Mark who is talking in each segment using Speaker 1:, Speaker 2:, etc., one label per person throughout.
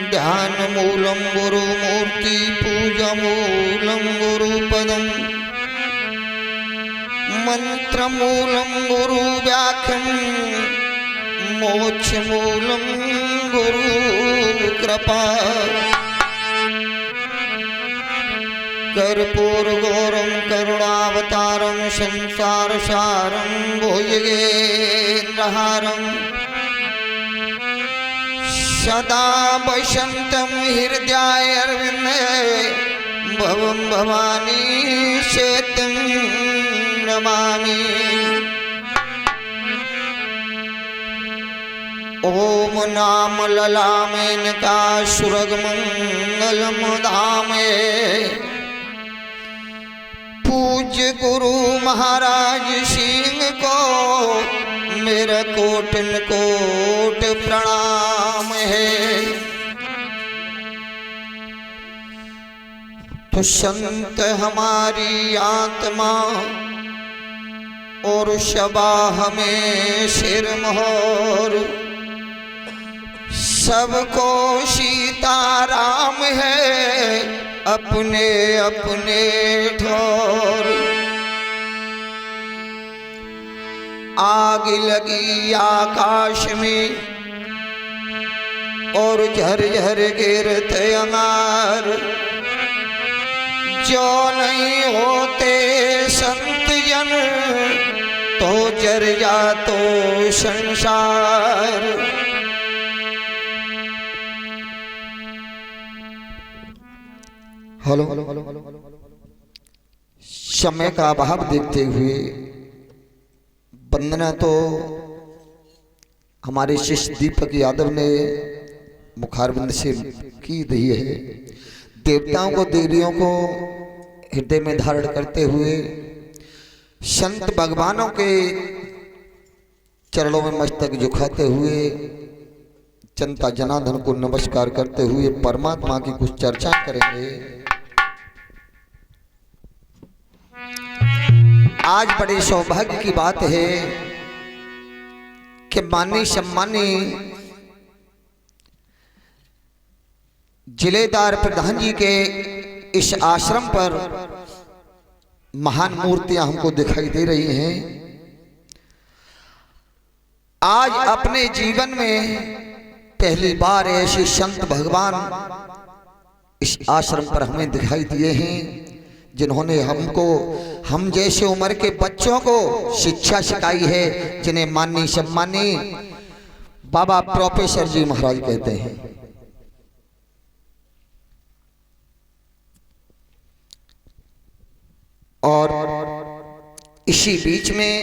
Speaker 1: ध्यान मूलम गुरु मूर्ति पूजा मूलम गुरु पदम मंत्र मूलम गुरु व्याख्यम मोक्ष मूलम गुरु कृपा कर्पूर गौरम करुणावतारम संसार सारम भुजगेन्द्रहारम सदा वसंतम हृदयाय अरविंदे भवम भवानी सेतुं नमामि। ओम नाम ललामेन का सुरग मंगलम धामे पूज्य गुरु महाराज सिंह को मेरा कोटन कोट प्रणाम है। तो संत हमारी आत्मा और शबा हमें सिरमोर सबको सीताराम है अपने अपने ठोर। आग लगी आकाश में और झरझर गिरते अंगार जो नहीं होते संत जन तो जर जा तो संसार। हेलो, समय का अभाव देखते हुए वंदना तो हमारे शिष्य दीपक यादव ने मुखारबिंद से की दी है। देवताओं को देवियों को हृदय में धारण करते हुए संत भगवानों के चरणों में मस्तक झुकाते हुए जनता जनार्दन को नमस्कार करते हुए परमात्मा की कुछ चर्चा करेंगे। आज बड़े सौभाग्य की बात है कि माननीय सम्मानी जिलेदार प्रधान जी के इस आश्रम पर महान मूर्तियां हमको दिखाई दे रही हैं। आज अपने जीवन में पहली बार ऐसे संत भगवान इस आश्रम पर हमें दिखाई दिए हैं जिन्होंने हमको हम जैसे उम्र के बच्चों को शिक्षा सिखाई है, जिन्हें माननीय सम्मानी बाबा प्रोफेसर जी महाराज कहते हैं। और इसी बीच में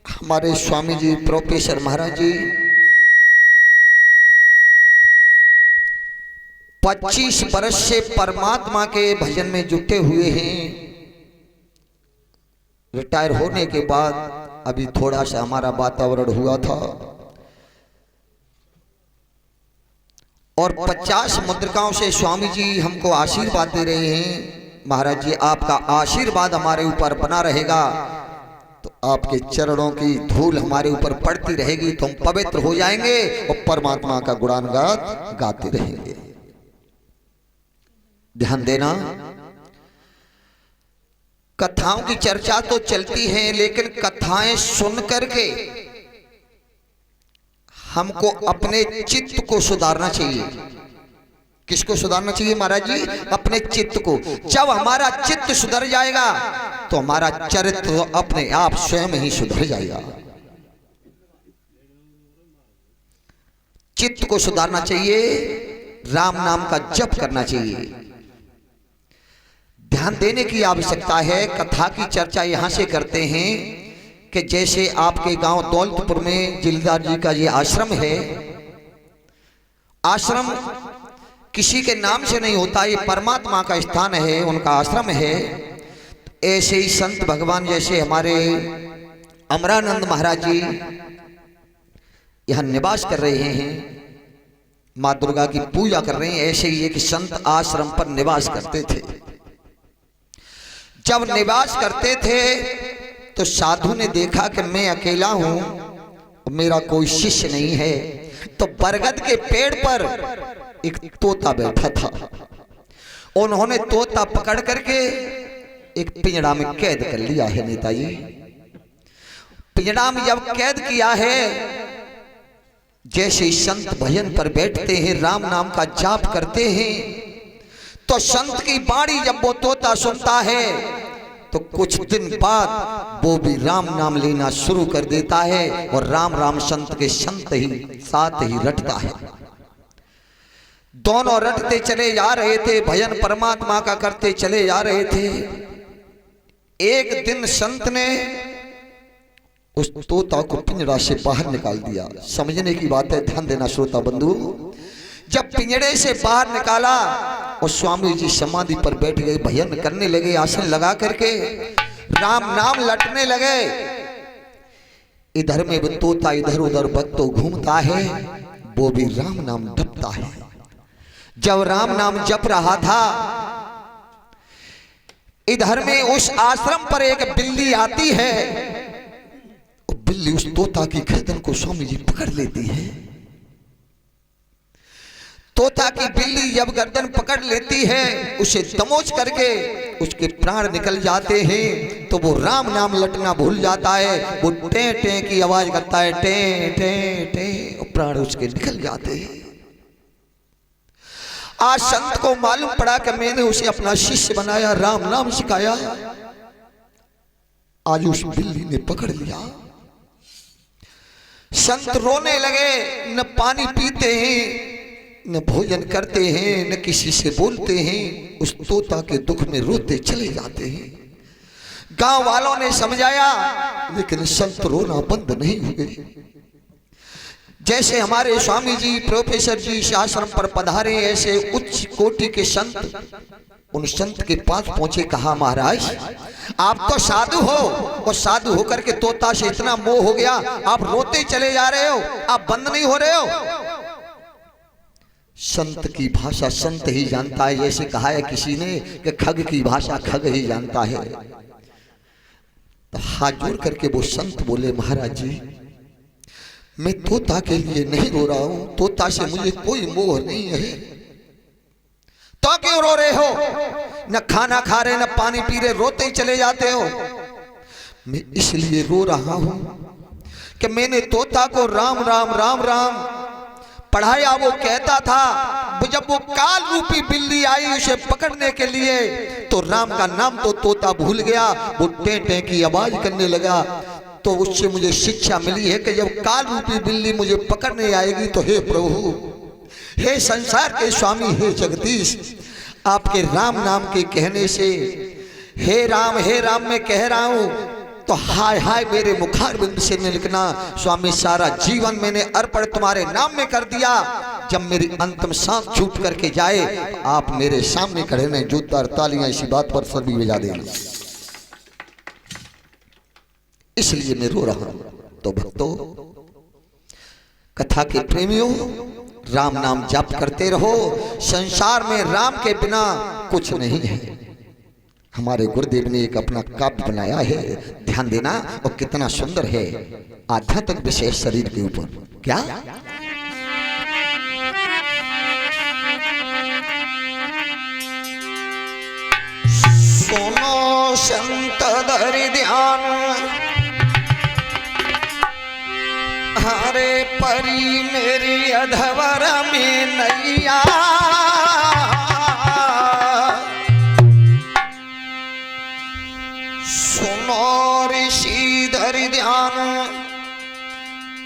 Speaker 1: हमारे स्वामी जी प्रोफेसर महाराज जी 25 वर्ष से परमात्मा के भजन में जुटे हुए हैं। रिटायर होने के बाद अभी थोड़ा सा हमारा वातावरण हुआ था और 50 मुद्रिकाओं से स्वामी जी हमको आशीर्वाद दे रहे हैं। महाराज जी, आपका आशीर्वाद हमारे ऊपर बना रहेगा तो आपके चरणों की धूल हमारे ऊपर पड़ती रहेगी तो हम पवित्र हो जाएंगे और परमात्मा का गुणानुगान गाते रहेंगे। ध्यान देना, कथाओं की चर्चा तो चलती है लेकिन कथाएं सुन करके हमको अपने चित्त को सुधारना चाहिए। किसको सुधारना चाहिए महाराज जी? अपने चित्त को। जब हमारा चित्त सुधर जाएगा तो हमारा चरित्र अपने आप स्वयं ही सुधर जाएगा। चित्त को सुधारना चाहिए, राम नाम का जप करना चाहिए। ध्यान देने की आवश्यकता है। कथा की चर्चा यहां से करते हैं कि जैसे आपके गांव दौलतपुर में जिलेदार जी का ये आश्रम है। आश्रम किसी के नाम से नहीं होता, ये परमात्मा का स्थान है, उनका आश्रम है। ऐसे ही संत भगवान जैसे हमारे अमरानंद महाराज जी यहाँ निवास कर रहे हैं, माँ दुर्गा की पूजा कर रहे हैं। ऐसे ही एक संत आश्रम पर निवास करते थे। जब निवास करते थे तो साधु ने देखा कि मैं अकेला हूं, मेरा कोई शिष्य नहीं है, तो बरगद के पेड़ पर एक तोता बैठा था। उन्होंने तोता पकड़ करके एक पिंजड़ा में कैद कर लिया है नेताजी। पिंजड़ा में जब कैद किया है, जैसे संत भजन पर बैठते हैं, राम नाम का जाप करते हैं, तो संत की बाणी जब वो तोता सुनता है तो कुछ दिन बाद वो भी राम नाम लेना शुरू कर देता है और राम राम संत के संत ही साथ ही रटता है। दोनों रटते चले जा रहे थे, भजन परमात्मा का करते चले जा रहे थे। एक दिन संत ने उस तोता को पिंजड़ा से बाहर निकाल दिया। समझने की बात है, ध्यान देना श्रोता बंधु। जब पिंजड़े से बाहर निकाला और स्वामी जी समाधि पर बैठ गए, भजन करने लगे, आसन लगा करके राम नाम लटने लगे। इधर में वो तोता इधर उधर बत्तो घूमता है, वो भी राम नाम जपता है। जब राम नाम जप रहा था, इधर में उस आश्रम पर एक बिल्ली आती है। बिल्ली उस तोता की गर्दन को स्वामी जी पकड़ लेती है। तोता की बिल्ली जब गर्दन पकड़ लेती है, उसे दमोच करके उसके प्राण निकल जाते हैं। तो वो राम नाम लटना भूल जाता है, वो टे टे की आवाज करता है, टे टे टे, और प्राण उसके निकल जाते हैं। आज संत को मालूम पड़ा कि मैंने उसे अपना शिष्य बनाया, राम नाम सिखाया। आज उस बिल्ली ने पकड़ लिया। संत रोने लगे, न पानी पीते हैं, न भोजन करते हैं, न किसी से बोलते हैं। उस तोता के दुख में रोते चले जाते हैं। गांव वालों ने समझाया, लेकिन संत रोना बंद नहीं हुए। जैसे हमारे स्वामी जी, प्रोफेसर जी इस आश्रम पर पधारे, ऐसे उच्च कोटि के संत उन संत के पास पहुंचे। कहा, महाराज आप तो साधु हो, और साधु होकर के तोता से इतना मोह हो गया, आप रोते चले जा रहे हो, आप बंद नहीं हो रहे हो। संत की भाषा संत ही जानता है। जैसे कहा है किसी ने कि खग की भाषा खग ही जानता है। तो हाथ जोड़ करके वो संत बोले, महाराज जी मैं तोता के लिए नहीं रो रहा हूं, तोता से मुझे कोई मोह नहीं है। तो क्यों रो रहे हो? न खाना खा रहे, न पानी पी रहे, रोते ही चले जाते हो। मैं इसलिए रो रहा हूं कि मैंने तोता को राम राम राम राम पढ़ाया। वो कहता था, जब वो काल रूपी बिल्ली आई उसे पकड़ने के लिए, तो राम का नाम तो तोता भूल गया, वो टे टे की आवाज करने लगा। तो उससे मुझे शिक्षा मिली है कि जब काल रूपी बिल्ली मुझे पकड़ने आएगी, तो हे प्रभु, हे संसार के स्वामी, हे जगदीश, आपके राम नाम के कहने से हे राम मैं कह रहा हूं, तो हाय हाय मेरे मुखारबिंद से निकलना। स्वामी सारा जीवन मैंने अर्पण तुम्हारे नाम में कर दिया। जब मेरी अंतिम सांस छूट करके जाए, तो आप मेरे सामने खड़े ने जोरदार तालियां इसी बात पर सभी बजा देंगे। इसलिए मैं रो रहा हूं। तो भक्तों, कथा के प्रेमियों, राम नाम जाप करते रहो। संसार में राम के बिना कुछ नहीं है। हमारे गुरुदेव ने एक अपना काव्य बनाया है, ध्यान देना, और कितना सुंदर है। आध्यात्मिक विषय शरीर के ऊपर। क्या सुनो संत धरि ध्यान, हरे परी मेरी अधवर में नैया। सुनो ऋषि धरि ध्यान,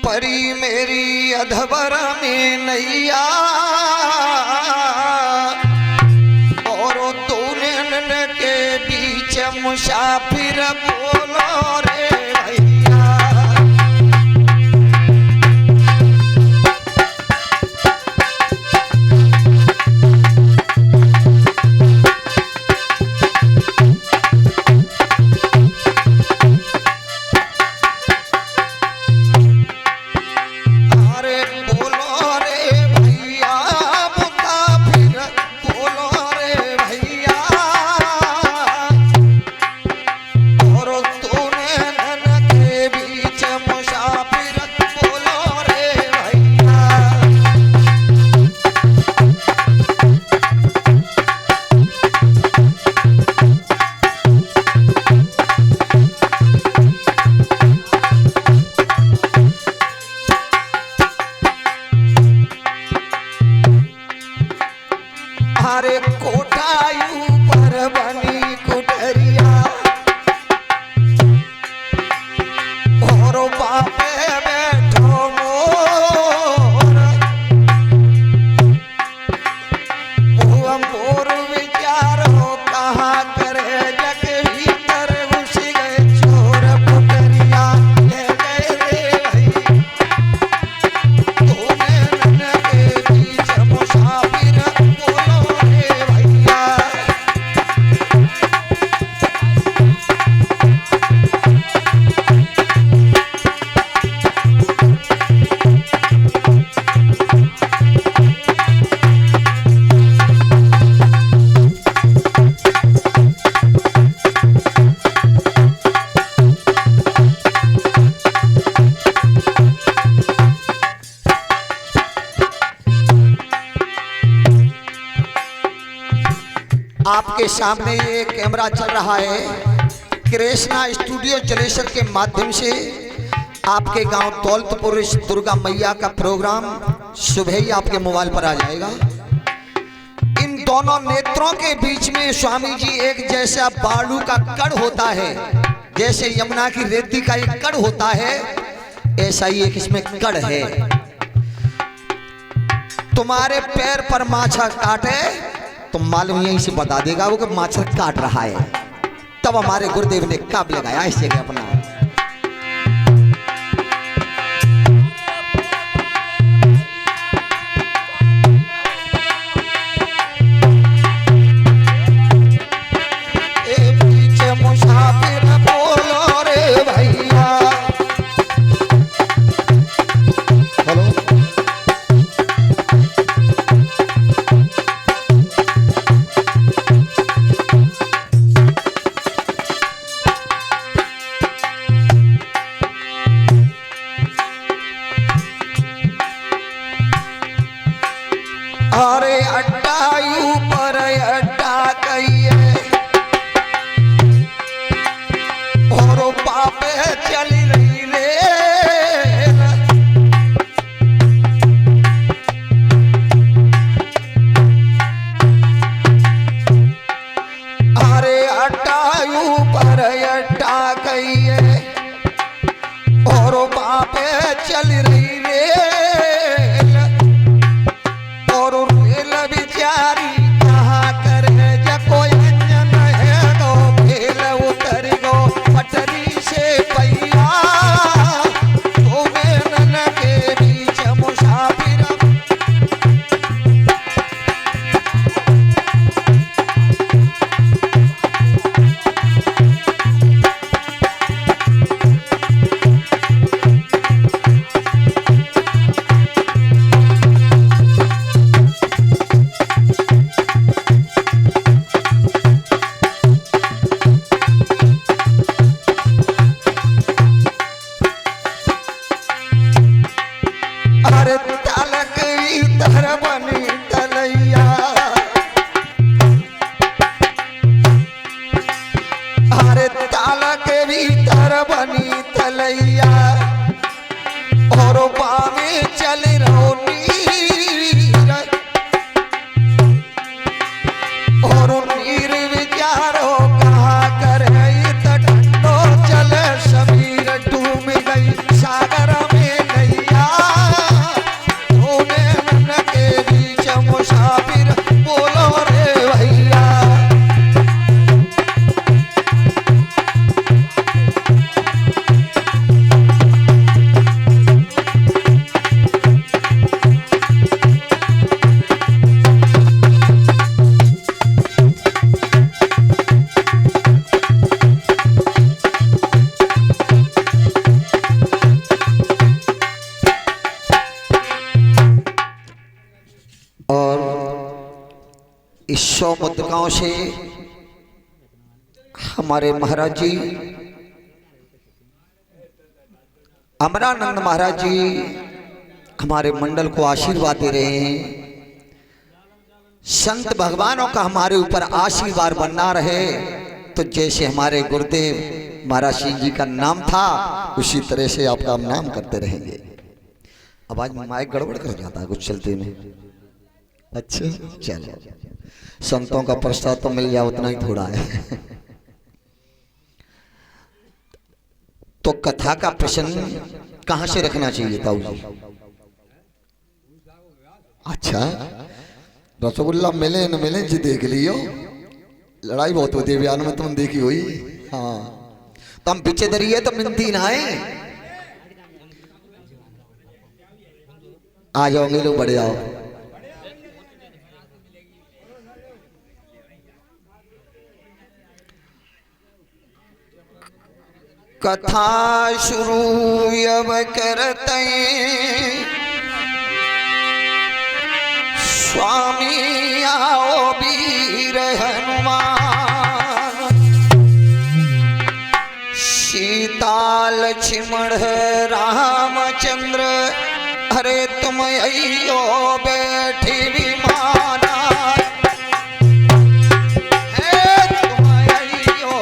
Speaker 1: परी मेरी अधवर में नैया। और दोनों के बीच मुसाफिर बोलो रे भैया। अरे बोलो रे भैया। तुम्हारे कोठायू पर बनी कुटरिया और बापे बैठो मोर मोर विचार हो कहाँ करे जग भीतर घुस गए चोर पुटरिया ले गए रे भाई तूने नन के बीच मुसाफिर बोलो रे भैया। आपके सामने ये कैमरा चल रहा है कृष्णा स्टूडियो जलेसर के माध्यम से आपके गांव दौलतपुर दुर्गा मैया का प्रोग्राम सुबह ही आपके मोबाइल पर आ जाएगा। इन दोनों नेत्रों के बीच में स्वामी जी एक जैसा बालू का कण होता है, जैसे यमुना की रेती का एक कण होता है, ऐसा ही एक इसमें कण है। तुम्हारे पैर पर माछा काटे तो मालूम यहीं से बता देगा वो कि माछा काट रहा है। तब हमारे गुरुदेव ने काब लगाया इस जगह अपना। पीछे मुसाफिर बोलो रे भैया। हेलो अरे अड्डा ऊपर अड्डा कहिए और पापे चली रही रे। अरे अड्डा ऊपर अड्डा कहिए और पापे चली रही रे। बिचारी कहाँ करे जको अंजन है गो फेल उतर गो पटरी से पैया तो नन के बीच मुसाफिर। तालक भीतर बनी तलैया अरे तालक भीतर बनी तलैया और पावे चल रहो नीर और नीर विचारो कहाँ करे ठंडो चल समीर डूब गई सागर में नैया। मुसाफिर बोलो रे भैया। इस 100 मुद्रिकाओं से हमारे महाराज जी अमरानंद महाराज जी हमारे मंडल को आशीर्वाद दे रहे हैं। संत भगवानों का हमारे ऊपर आशीर्वाद बनना रहे, तो जैसे हमारे गुरुदेव महाराज सिंह जी का नाम था उसी तरह से आपका हम नाम करते रहेंगे। अब आज माइक गड़बड़ कर जाता है कुछ चलते में। अच्छा चलो। संतों का प्रसाद तो मिल जाए उतना ही थोड़ा है। तो कथा का प्रसंग कहां से रखना चाहिए ताऊ जी? अच्छा, रसगुल्ला मिले न मिले जी देख लियो, लड़ाई बहुत होती है बयान में, तुम देखी हुई। हाँ, तो हम पीछे दरिए तो मिलती ना है। आ जाओगे लोग, बढ़ जाओ। कथा शुरू अब करते स्वामी आओ वीर हनुमान, सीता लक्ष्मण रामचंद्र, अरे तुम अयो बैठी विमाना, तुम अयो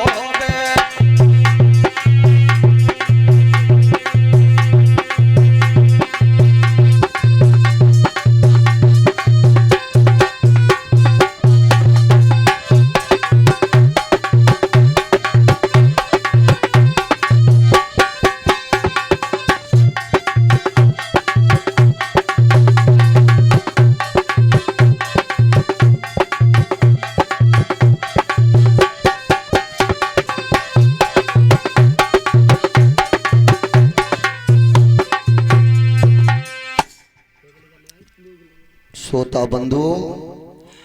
Speaker 1: श्रोता बंधु,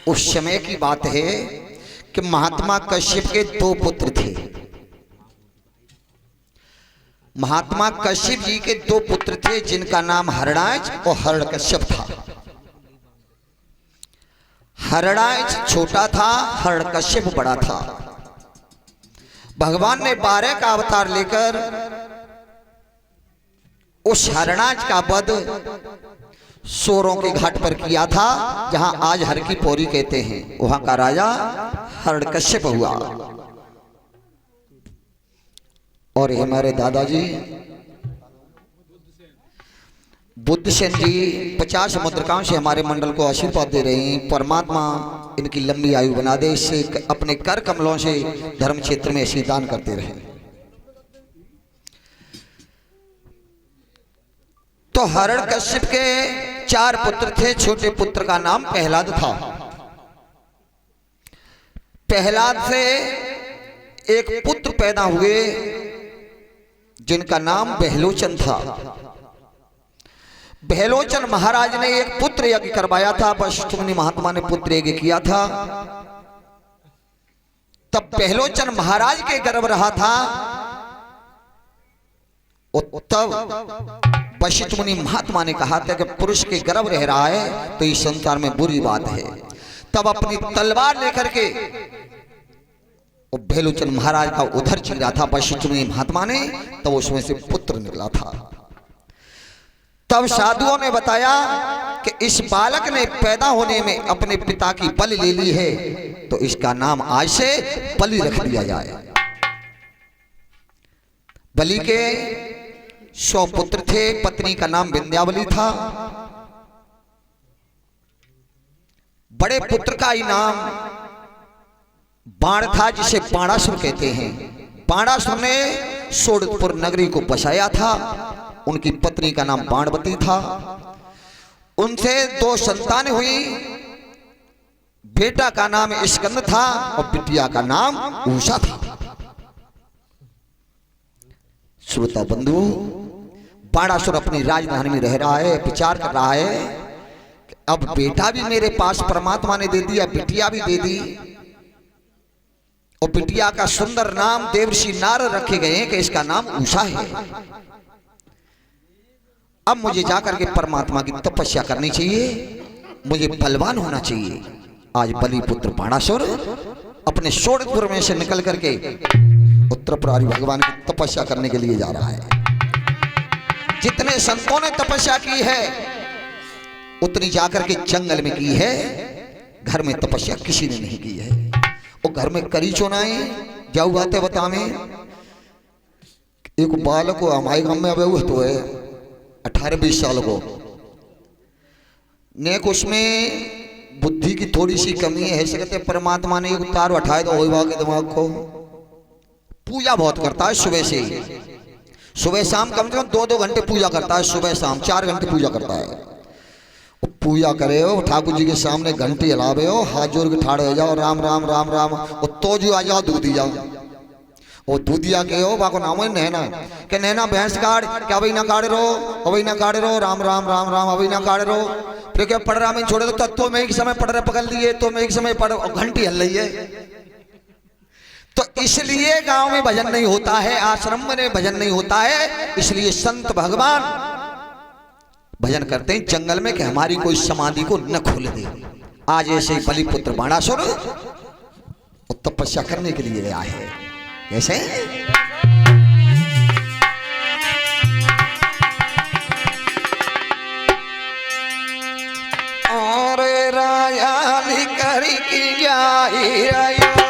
Speaker 1: उस समय की बात है कि महात्मा कश्यप के दो पुत्र थे। महात्मा कश्यप जी के दो पुत्र थे जिनका नाम हरणाज और हरण्यकश्यप था। हरणाज छोटा था, हरण्यकश्यप बड़ा था। भगवान ने 12 का अवतार लेकर उस हरणाज का वध सोरों के घाट पर किया था, जहां आज हर की पौरी कहते हैं। वहां का राजा हरण्यकश्यप हुआ। और हमारे दादाजी बुद्धसेन जी 50 मुद्रिकाओं से हमारे मंडल को आशीर्वाद दे रहे हैं। परमात्मा इनकी लंबी आयु बना दे, इससे अपने कर कमलों से धर्म क्षेत्र में ऐसी दान करते रहे। तो हरण्यकश्यप के 4 पुत्र थे। छोटे पुत्र का नाम प्रहलाद था। प्रहलाद से एक पुत्र पैदा हुए जिनका नाम बहलोचन था। बहलोचन महाराज ने एक पुत्र यज्ञ करवाया था। वशिष्ठ मुनि महात्मा ने पुत्र यज्ञ किया था। तब बहलोचन महाराज के गर्भ रहा था। तब वशिष्ठ मुनि महात्मा ने कहा था कि पुरुष के गर्भ रह रहा है तो इस संसार में बुरी बात है। तब अपनी तलवार लेकर के बहलोचन महाराज का उधर चीरा था वशिष्ठ मुनि महात्मा ने, तब उसमें से पुत्र निकला था। तब साधुओं ने बताया कि इस बालक ने पैदा होने में अपने पिता की बलि ले ली है, तो इसका नाम आज से बलि रख दिया जाए। बलि के 100 पुत्र थे। पत्नी का नाम विंध्यावली था। बड़े पुत्र का ही नाम बाण था, जिसे बाणासुर कहते हैं। बाणासुर ने सोडपुर नगरी को बसाया था। उनकी पत्नी का नाम बाणवती था। उनसे 2 संतानें हुई। बेटा का नाम स्कंद था और बिटिया का नाम उषा था। श्रोता बंधु, बाणासुर अपनी राजधानी में रह रहा है, विचार कर रहा है कि अब बेटा भी मेरे पास परमात्मा ने दे दिया, बिटिया भी दे दी, और बिटिया का सुंदर नाम देवर्षि नारद रखे गए हैं कि इसका नाम उषा है। अब मुझे जाकर के परमात्मा की तपस्या करनी चाहिए, मुझे बलवान होना चाहिए। आज बलिपुत्र बाणासुर अपने सोडपुर में से निकल करके उत्तरपुरारी भगवान की तपस्या करने के लिए जा रहा है। जितने संतों ने तपस्या की है उतनी जाकर के जंगल में की है, घर में तपस्या किसी ने नहीं की है। और घर में करी चुनाई जाऊ बातें बतावे। एक बालक को हमारे गांव में अब तो है 18-20 साल को नेक, उसमें बुद्धि की थोड़ी सी कमी है, ऐसे कहते परमात्मा ने एक तार उठाए तो होगा के दिमाग को। पूजा बहुत करता है सुबह से, सुबह शाम कम से कम 2-2 घंटे पूजा करता है, सुबह शाम 4 घंटे पूजा करता है। पूजा करे हो, ठाकुर जी के सामने घंटी हलावे हो, हाथ जोड़ के ठाड़े हो जाओ, राम राम राम राम, और तो जो आ जाओ दूधी जाओ, वो दूधिया के हो बाको नाम है नैना, के नैना भैंस काट, क्या अभी ना काटे रो, अभी ना काटे रो, राम राम राम राम, अभी ना काटे रो। फिर क्या पढ़ रहा मैं छोड़े तो तत्व में एक समय पढ़ रहे पकड़ लिए, तो मैं एक समय पढ़, घंटी हल रही है। तो इसलिए गांव में भजन नहीं होता है, आश्रम में भजन नहीं होता है, इसलिए संत भगवान भजन करते हैं जंगल में कि हमारी कोई समाधि को न खोल दे। आज ऐसे ही बलिपुत्र बाणासुर तपस्या करने के लिए आया है। कैसे? और राया करी की जाई राया